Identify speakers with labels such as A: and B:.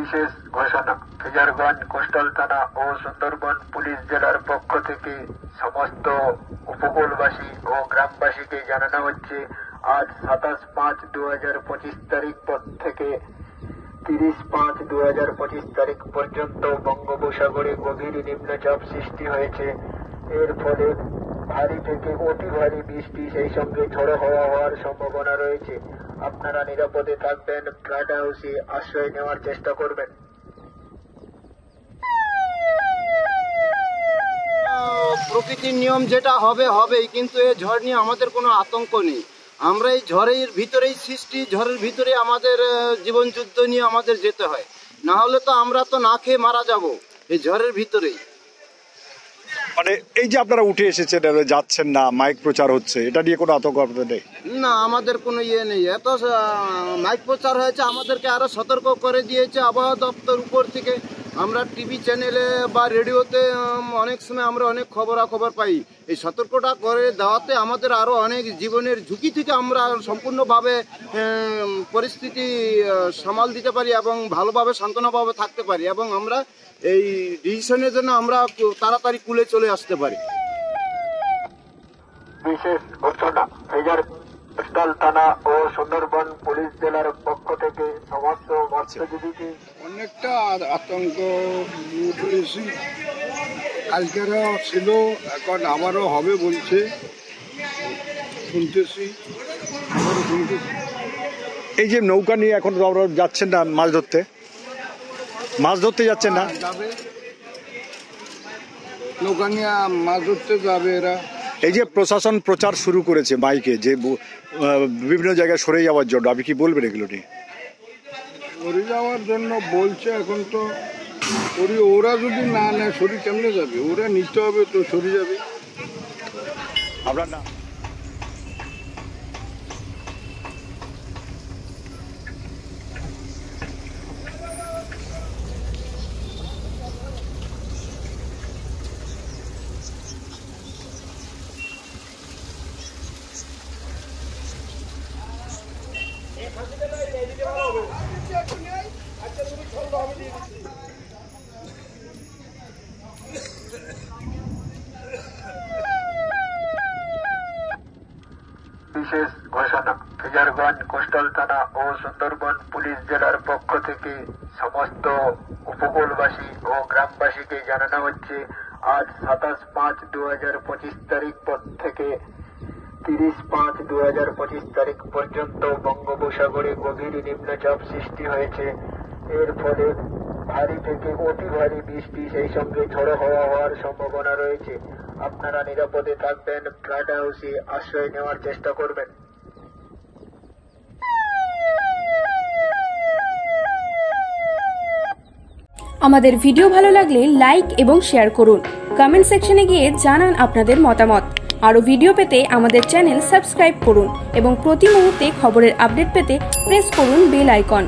A: বিশেষ ঘোষণা। ফিজারগঞ্জ কোস্টাল থানা ও সুন্দরবন পুলিশ জেলার পক্ষ থেকে সমস্ত উপকূলবাসী ও গ্রামবাসীকে জানানো হচ্ছে, আজ 27/5/2025 তারিখ থেকে 30/5/2025 তারিখ পর্যন্ত বঙ্গোপসাগরে গভীর নিম্নচাপ সৃষ্টি হয়েছে। এর ফলে ভারী থেকে অতি ভারী বৃষ্টি সেই সঙ্গে ঝড়ো হাওয়া হওয়ার সম্ভাবনা রয়েছে। আপনারা নিরাপদে থাকবেন, ফ্ল্যাট হাউসে আশ্রয় নেওয়ার চেষ্টা করবেন।
B: প্রকৃতির নিয়ম যেটা হবে হবেই, কিন্তু এই ঝড় নিয়ে আমাদের কোনো আতঙ্ক নেই। আমরা এই ঝড়ের ভিতরেই সৃষ্টি, ঝড়ের ভিতরে আমাদের জীবন যুদ্ধ নিয়ে আমাদের যেতে হয়, না হলে তো আমরা তো না খেয়ে মারা যাব এই ঝড়ের ভিতরেই।
C: মানে এই যে আপনারা উঠে এসেছেন, যাচ্ছেন না, মাইক প্রচার হচ্ছে, এটা নিয়ে কোনো আতঙ্ক আপনাদের নেই?
B: না, আমাদের কোনো ইয়ে নেই। এত মাইক প্রচার হয়েছে, আমাদেরকে আরো সতর্ক করে দিয়েছে আবহাওয়া দপ্তর উপর থেকে। আমরা টিভি চ্যানেলে বা রেডিওতে অনেক সময় আমরা অনেক খবরাখবর পাই। এই সতর্কতা করে দেওয়াতে আমাদের আরো অনেক জীবনের ঝুঁকি থেকে আমরা সম্পূর্ণভাবে পরিস্থিতি সামাল দিতে পারি এবং ভালোভাবে সান্ত্বনাভাবে থাকতে পারি, এবং আমরা এই ডিসিশনের জন্য আমরা তাড়াতাড়ি কুলে চলে আসতে পারি।
A: বিশেষ ঘোষণা। কোস্টাল থানা ও সুন্দরবন পুলিশ জেলার পক্ষ থেকে সমস্ত মৎস্যজীবীকে
D: অনেকটা আতঙ্ক উঠেছি। কালকেরও ছিল, এখন আবারও হবে বলছে, শুনতেছি।
C: এই যে নৌকা নিয়ে এখন যাচ্ছেন না মাছ ধরতে, যাচ্ছেন না?
D: যাবে, নৌকা নিয়ে মাছ ধরতে যাবে এরা।
C: এই যে প্রশাসন প্রচার শুরু করেছে মাইকে, যে বিভিন্ন জায়গায় সরে যাওয়ার জন্য, আপনি কি বলবেন এগুলো নিয়ে?
D: সরে যাওয়ার জন্য বলছে, এখন তো ওরা যদি না নেয় সরি কেমনে যাবে? ওরা নিতে হবে তো, সরে যাবে।
C: আপনার না
A: বিশেষ ঘোষণা। ফিজারগঞ্জ কোস্টাল থানা ও সুন্দরবন পুলিশ জেলার পক্ষ থেকে সমস্ত উপকূলবাসী ও গ্রামবাসীকে জানানো হচ্ছে, আজ 27/5/2025 তারিখ থেকে 30/5/2025 তারিখ পর্যন্ত বঙ্গোপসাগরে গভীর নিম্নচাপ সৃষ্টি হয়েছে। এর ফলে ভারী থেকে অতি ভারী বৃষ্টি সেই সঙ্গে ঝড়ো হাওয়া হওয়ার সম্ভাবনা রয়েছে। আপনারা নিরাপদে থাকবেন, ফ্ল্যাট হাউসে আশ্রয় নেওয়ার চেষ্টা করবেন।
E: আমাদের ভিডিও ভালো লাগলে লাইক এবং শেয়ার করুন। কমেন্ট সেকশনে গিয়ে জানান আপনাদের মতামত। আরও ভিডিও পেতে আমাদের চ্যানেল সাবস্ক্রাইব করুন এবং প্রতি মুহূর্তে খবরের আপডেট পেতে প্রেস করুন বেল আইকন।